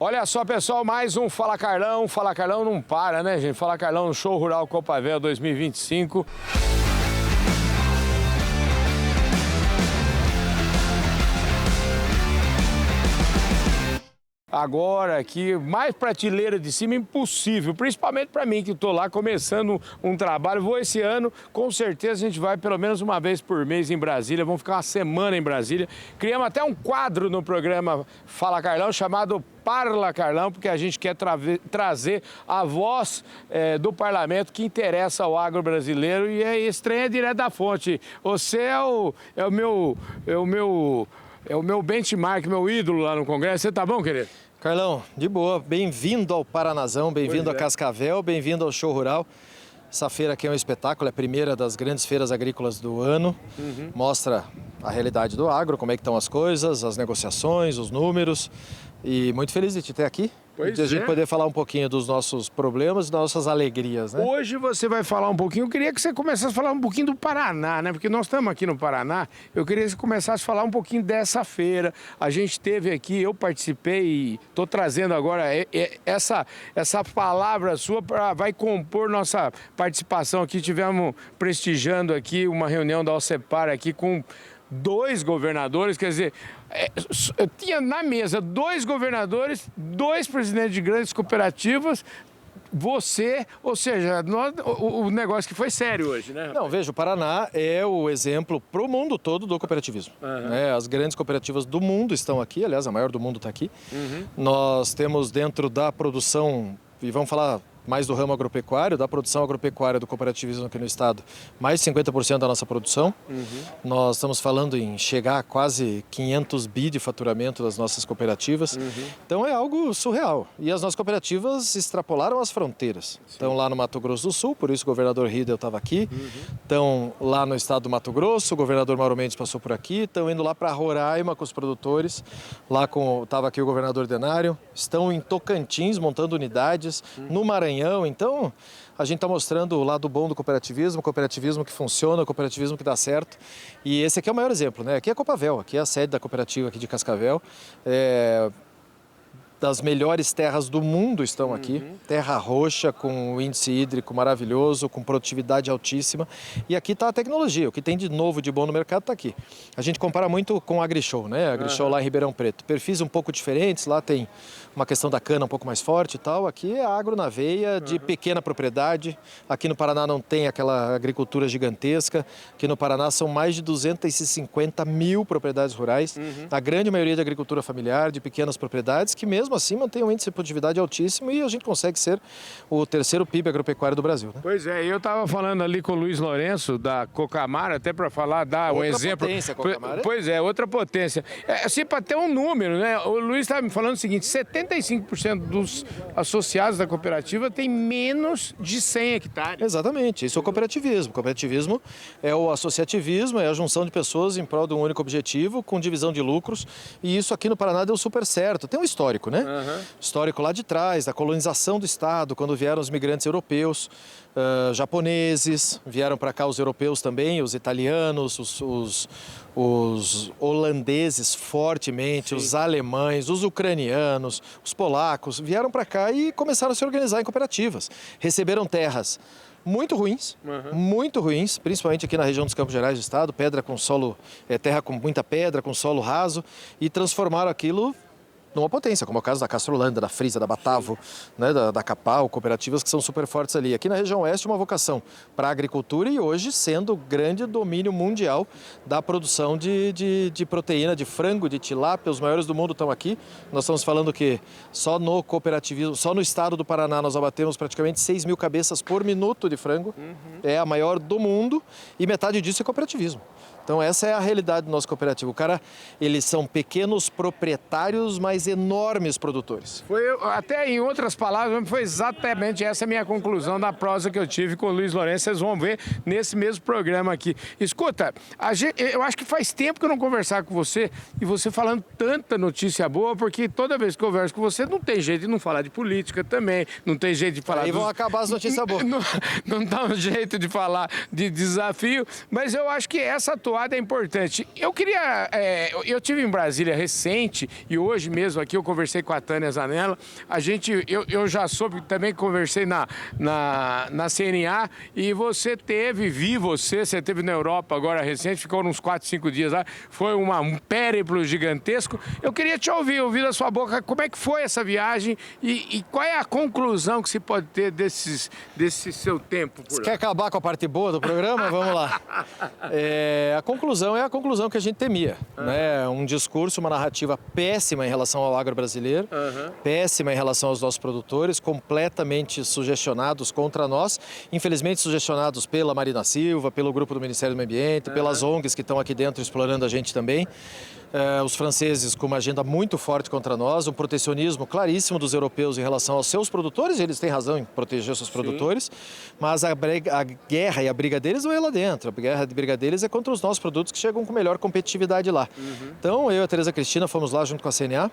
Olha só, pessoal, mais um Fala Carlão. Fala Carlão não para, né, gente? Fala Carlão no Show Rural Copavel 2025. Agora aqui, mais prateleira de cima, impossível, principalmente para mim que estou lá começando um trabalho. Vou esse ano, com certeza a gente vai pelo menos uma vez por mês em Brasília, vamos ficar uma semana em Brasília. Criamos até um quadro no programa Fala Carlão chamado Parla Carlão, porque a gente quer trazer a voz do parlamento que interessa ao agro brasileiro e esse trem é direto da fonte. Você é o meu benchmark, meu ídolo lá no Congresso. Você tá bom, querido? Carlão, de boa. Bem-vindo ao Paranazão, bem-vindo a Cascavel, bem-vindo ao Show Rural. Essa feira aqui é um espetáculo, é a primeira das grandes feiras agrícolas do ano. Mostra a realidade do agro, como é que estão as coisas, as negociações, os números. E muito feliz de te ter aqui. De a gente poder falar um pouquinho dos nossos problemas e das nossas alegrias, né? Hoje você vai falar um pouquinho, eu queria que você começasse a falar um pouquinho do Paraná, né? Porque nós estamos aqui no Paraná, eu queria que você começasse a falar um pouquinho dessa feira. A gente teve aqui, eu participei e estou trazendo agora essa palavra sua vai compor nossa participação aqui. Tivemos prestigiando aqui uma reunião da Alcepar aqui com 2 governadores, quer dizer, tinha na mesa 2 governadores, 2 presidentes de grandes cooperativas, você, ou seja, o negócio que foi sério hoje, né? Não, veja, o Paraná é o exemplo para o mundo todo do cooperativismo. As grandes cooperativas do mundo estão aqui, aliás, a maior do mundo está aqui. Nós temos dentro da produção, e vamos falar mais do ramo agropecuário, da produção agropecuária do cooperativismo aqui no estado, mais de 50% da nossa produção. Nós estamos falando em chegar a quase 500 bi de faturamento das nossas cooperativas. Então é algo surreal. E as nossas cooperativas extrapolaram as fronteiras. Estão lá no Mato Grosso do Sul, por isso o governador Riedel estava aqui. Estão lá no estado do Mato Grosso, o governador Mauro Mendes passou por aqui. Estão indo lá para Roraima com os produtores. Lá estava aqui o governador Denário. Estão em Tocantins montando unidades. No Maranhão. Então, a gente está mostrando o lado bom do cooperativismo que funciona, o cooperativismo que dá certo. E esse aqui é o maior exemplo, né? Aqui é a Copavel, aqui é a sede da cooperativa aqui de Cascavel. Das melhores terras do mundo estão aqui. Terra roxa, com índice hídrico maravilhoso, com produtividade altíssima. E aqui está a tecnologia, o que tem de novo, de bom no mercado está aqui. A gente compara muito com o AgriShow, né? AgriShow lá em Ribeirão Preto. Perfis um pouco diferentes, lá tem uma questão da cana um pouco mais forte e tal. Aqui é agro na veia, de pequena propriedade. Aqui no Paraná não tem aquela agricultura gigantesca. Aqui no Paraná são mais de 250 mil propriedades rurais. A grande maioria de agricultura familiar, de pequenas propriedades, que mesmo assim mantém um índice de produtividade altíssimo e a gente consegue ser o terceiro PIB agropecuário do Brasil, né? Pois é, eu estava falando ali com o Luiz Lourenço da Cocamara, até para dar um exemplo. Outra potência, Cocamara. Pois é, outra potência. Assim, para ter um número, né? O Luiz estava me falando o seguinte, 75% dos associados da cooperativa tem menos de 100 hectares. Exatamente, isso é o cooperativismo. O cooperativismo é o associativismo, é a junção de pessoas em prol de um único objetivo, com divisão de lucros, e isso aqui no Paraná deu super certo. Tem um histórico, né? Histórico lá de trás, da colonização do estado, quando vieram os migrantes europeus, japoneses, vieram para cá os europeus também, os italianos, os holandeses fortemente, os alemães, os ucranianos, os polacos, vieram para cá e começaram a se organizar em cooperativas. Receberam terras muito ruins, principalmente aqui na região dos Campos Gerais do estado, pedra com solo, terra com muita pedra, com solo raso, e transformaram aquilo numa potência, como é o caso da Castrolanda, da Frisa, da Batavo, né, da Capal, cooperativas que são super fortes ali. Aqui na região oeste, uma vocação para a agricultura e hoje sendo o grande domínio mundial da produção de proteína, de frango, de tilápia. Os maiores do mundo estão aqui. Nós estamos falando que só no cooperativismo, só no estado do Paraná nós abatemos praticamente 6 mil cabeças por minuto de frango. É a maior do mundo e metade disso é cooperativismo. Então essa é a realidade do nosso cooperativo. Eles são pequenos proprietários, mas enormes produtores. Até em outras palavras, foi exatamente essa a minha conclusão da prosa que eu tive com o Luiz Lourenço. Vocês vão ver nesse mesmo programa aqui. Escuta, eu acho que faz tempo que eu não conversava com você e você falando tanta notícia boa, porque toda vez que eu converso com você não tem jeito de não falar de política também, não tem jeito de falar... Aí vão acabar as notícias boas. Não dá um jeito de falar de desafio, mas eu acho que essa atual pecuada é importante. Eu queria... eu tive em Brasília recente e hoje mesmo aqui eu conversei com a Tânia Zanella. Eu já soube, também conversei na CNA e você teve na Europa agora recente, ficou uns 4, 5 dias lá. Foi um périplo gigantesco. Eu queria te ouvir da sua boca, como é que foi essa viagem e qual é a conclusão que se pode ter desse seu tempo por lá? Você quer acabar com a parte boa do programa? Vamos lá. A conclusão é a conclusão que a gente temia. Né? Um discurso, uma narrativa péssima em relação ao agro brasileiro, péssima em relação aos nossos produtores, completamente sugestionados contra nós, infelizmente sugestionados pela Marina Silva, pelo grupo do Ministério do Meio Ambiente, pelas ONGs que estão aqui dentro explorando a gente também. Os franceses com uma agenda muito forte contra nós, um protecionismo claríssimo dos europeus em relação aos seus produtores, eles têm razão em proteger seus produtores, mas a guerra e a briga deles não é lá dentro, a guerra e a briga deles é contra os nossos produtos que chegam com melhor competitividade lá. Então, eu e a Tereza Cristina fomos lá junto com a CNA,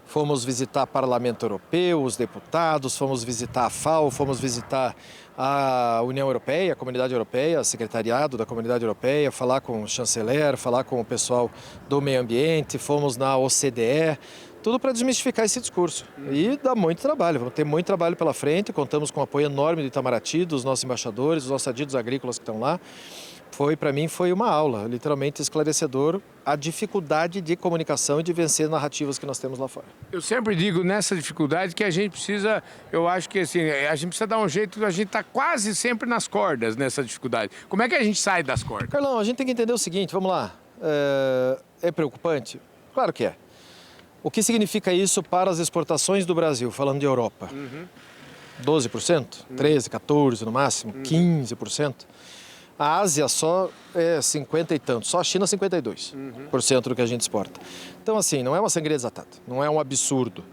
fomos visitar Parlamento Europeu, os deputados, fomos visitar a FAO, fomos visitar a União Europeia, a Comunidade Europeia, o secretariado da Comunidade Europeia, falar com o chanceler, falar com o pessoal do meio ambiente, fomos na OCDE, tudo para desmistificar esse discurso. E dá muito trabalho, vamos ter muito trabalho pela frente, contamos com o apoio enorme do Itamaraty, dos nossos embaixadores, dos nossos adidos agrícolas que estão lá. Para mim, foi uma aula, literalmente esclarecedor, a dificuldade de comunicação e de vencer narrativas que nós temos lá fora. Eu sempre digo nessa dificuldade que a gente precisa, eu acho que assim, a gente precisa dar um jeito, a gente está quase sempre nas cordas nessa dificuldade. Como é que a gente sai das cordas? Carlão, a gente tem que entender o seguinte, vamos lá, é preocupante? Claro que é. O que significa isso para as exportações do Brasil, falando de Europa? 12%? 13%, 14% no máximo? 15%? A Ásia só é 50 e tanto, só a China 52% do que a gente exporta. Então, assim, não é uma sangria desatada, não é um absurdo.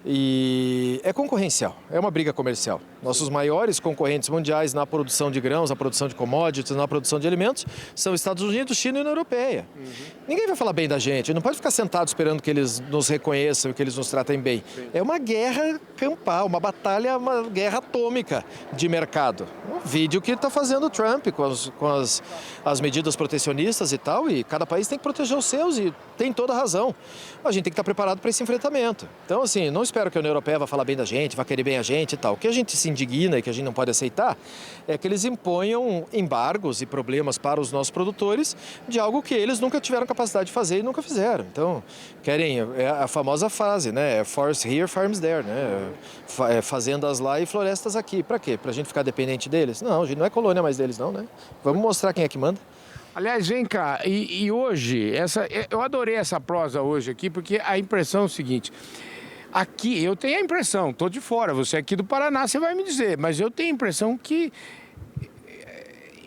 E é concorrencial, é uma briga comercial. Nossos maiores concorrentes mundiais na produção de grãos, na produção de commodities, na produção de alimentos, são Estados Unidos, China e União Europeia. Ninguém vai falar bem da gente, não pode ficar sentado esperando que eles nos reconheçam e que eles nos tratem bem. É uma guerra campal, uma batalha, uma guerra atômica de mercado. Um vídeo que está fazendo o Trump com as medidas protecionistas e tal, e cada país tem que proteger os seus e tem toda a razão. A gente tem que estar preparado para esse enfrentamento. Então, assim, não espero que a União Europeia vá falar bem da gente, vá querer bem a gente e tal. O que a gente se indigna e que a gente não pode aceitar é que eles imponham embargos e problemas para os nossos produtores de algo que eles nunca tiveram capacidade de fazer e nunca fizeram. Então, querem, é a famosa frase, né? Forest here, farms there, né? Fazendas lá e florestas aqui. Para quê? Para a gente ficar dependente deles? Não, a gente não é colônia mais deles, não, né? Vamos mostrar quem é que manda. Aliás, vem cá, e hoje, eu adorei essa prosa hoje aqui, porque a impressão é o seguinte, aqui eu tenho a impressão, estou de fora, você aqui do Paraná, você vai me dizer, mas eu tenho a impressão que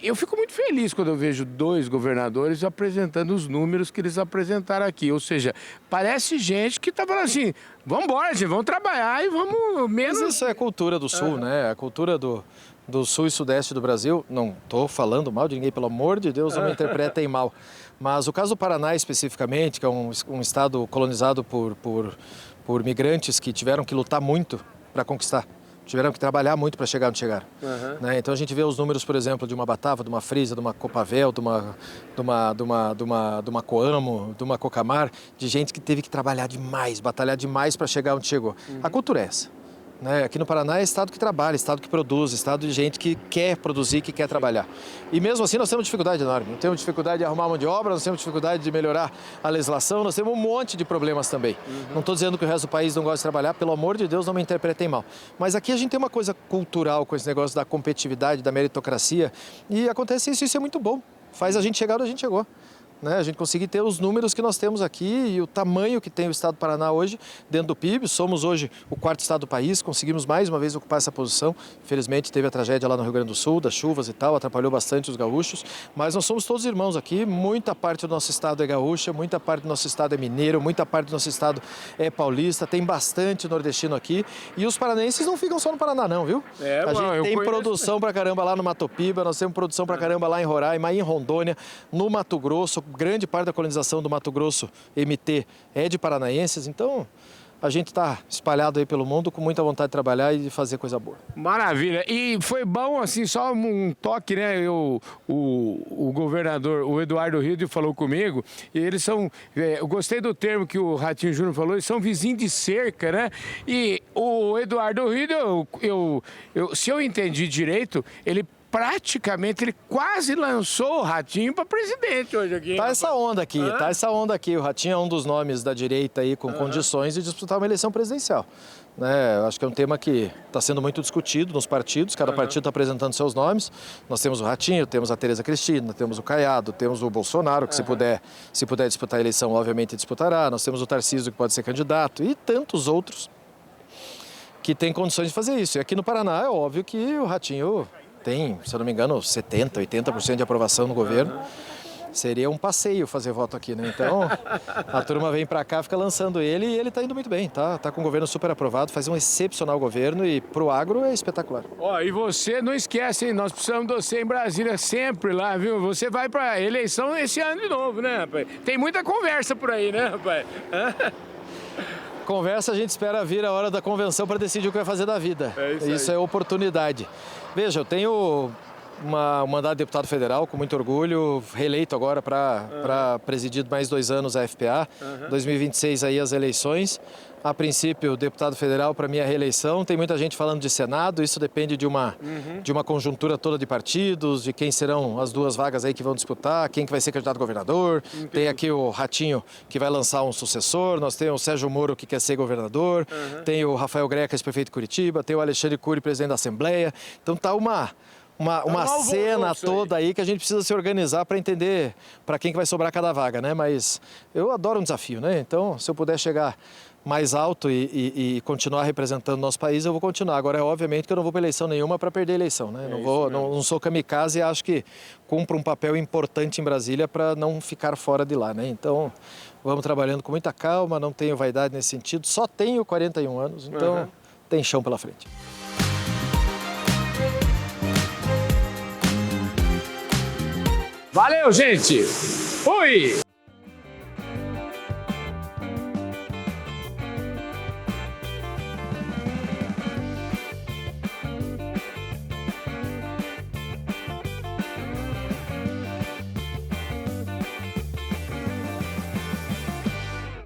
eu fico muito feliz quando eu vejo 2 governadores apresentando os números que eles apresentaram aqui, ou seja, parece gente que está falando assim, vamos embora, gente, vamos trabalhar e vamos menos... Mas isso é a cultura do Sul, né? A cultura do Sul e Sudeste do Brasil, não estou falando mal de ninguém, pelo amor de Deus, não me interpretem mal. Mas o caso do Paraná especificamente, que é um estado colonizado por migrantes que tiveram que lutar muito para conquistar, tiveram que trabalhar muito para chegar onde chegaram. Né? Então a gente vê os números, por exemplo, de uma Batava, de uma Frisa, de uma Copavel, de uma Coamo, de uma Cocamar, de gente que teve que trabalhar demais, batalhar demais para chegar onde chegou. A cultura é essa. Né? Aqui no Paraná é estado que trabalha, estado que produz, estado de gente que quer produzir, que quer trabalhar. E mesmo assim nós temos dificuldade enorme. Nós temos dificuldade de arrumar mão de obra, nós temos dificuldade de melhorar a legislação, nós temos um monte de problemas também. Não estou dizendo que o resto do país não gosta de trabalhar, pelo amor de Deus, não me interpretem mal. Mas aqui a gente tem uma coisa cultural com esse negócio da competitividade, da meritocracia, e acontece isso é muito bom. Faz a gente chegar onde a gente chegou. Né? A gente conseguir ter os números que nós temos aqui e o tamanho que tem o estado do Paraná hoje dentro do PIB. Somos hoje o 4º estado do país, conseguimos mais uma vez ocupar essa posição. Infelizmente teve a tragédia lá no Rio Grande do Sul, das chuvas e tal, atrapalhou bastante os gaúchos, mas nós somos todos irmãos aqui, muita parte do nosso estado é gaúcha, muita parte do nosso estado é mineiro, muita parte do nosso estado é paulista, tem bastante nordestino aqui e os paranaenses não ficam só no Paraná não, viu? A gente tem produção pra caramba lá no Mato Piba, nós temos produção pra caramba lá em Roraima, em Rondônia, no Mato Grosso, grande parte da colonização do Mato Grosso, MT, é de paranaenses, então a gente está espalhado aí pelo mundo com muita vontade de trabalhar e de fazer coisa boa. Maravilha. E foi bom, assim, só um toque, né? O governador, o Eduardo Rídio, falou comigo, e eles são... eu gostei do termo que o Ratinho Júnior falou, eles são vizinhos de cerca, né? E o Eduardo Rídio, se eu entendi direito, ele quase lançou o Ratinho para presidente hoje aqui. Tá essa onda aqui, O Ratinho é um dos nomes da direita aí com condições de disputar uma eleição presidencial. Né? Acho que é um tema que está sendo muito discutido nos partidos, cada partido está apresentando seus nomes. Nós temos o Ratinho, temos a Tereza Cristina, temos o Caiado, temos o Bolsonaro, que se puder disputar a eleição, obviamente disputará. Nós temos o Tarcísio, que pode ser candidato, e tantos outros que têm condições de fazer isso. E aqui no Paraná é óbvio que o Ratinho tem, se eu não me engano, 70%, 80% de aprovação no governo. Seria um passeio fazer voto aqui, né? Então, a turma vem para cá, fica lançando ele e ele está indo muito bem, tá com o governo super aprovado, faz um excepcional governo e pro agro é espetacular. Ó, e você não esquece, hein? Nós precisamos de você em Brasília sempre lá, viu? Você vai para eleição esse ano de novo, né, rapaz? Tem muita conversa por aí, né, rapaz? Conversa, a gente espera vir a hora da convenção para decidir o que vai fazer da vida. Isso é oportunidade. Veja, eu tenho um mandato de deputado federal com muito orgulho, reeleito agora para presidir mais 2 anos a FPA. 2026 aí as eleições. A princípio, deputado federal para minha reeleição. Tem muita gente falando de Senado, isso depende de uma conjuntura toda de partidos, de quem serão as 2 vagas aí que vão disputar, quem que vai ser candidato a governador. Entendi. Tem aqui o Ratinho, que vai lançar um sucessor, nós temos o Sérgio Moro, que quer ser governador, tem o Rafael Greca, prefeito de Curitiba, tem o Alexandre Cury, presidente da Assembleia. Então tá uma cena toda aí que a gente precisa se organizar para entender para quem que vai sobrar cada vaga, né? Mas eu adoro um desafio, né? Então, se eu puder chegar mais alto e continuar representando o nosso país, eu vou continuar. Agora, é obviamente que eu não vou para eleição nenhuma para perder a eleição, né? Não sou kamikaze e acho que cumpro um papel importante em Brasília para não ficar fora de lá, né? Então, vamos trabalhando com muita calma, não tenho vaidade nesse sentido, só tenho 41 anos, então tem chão pela frente. Valeu, gente! Fui!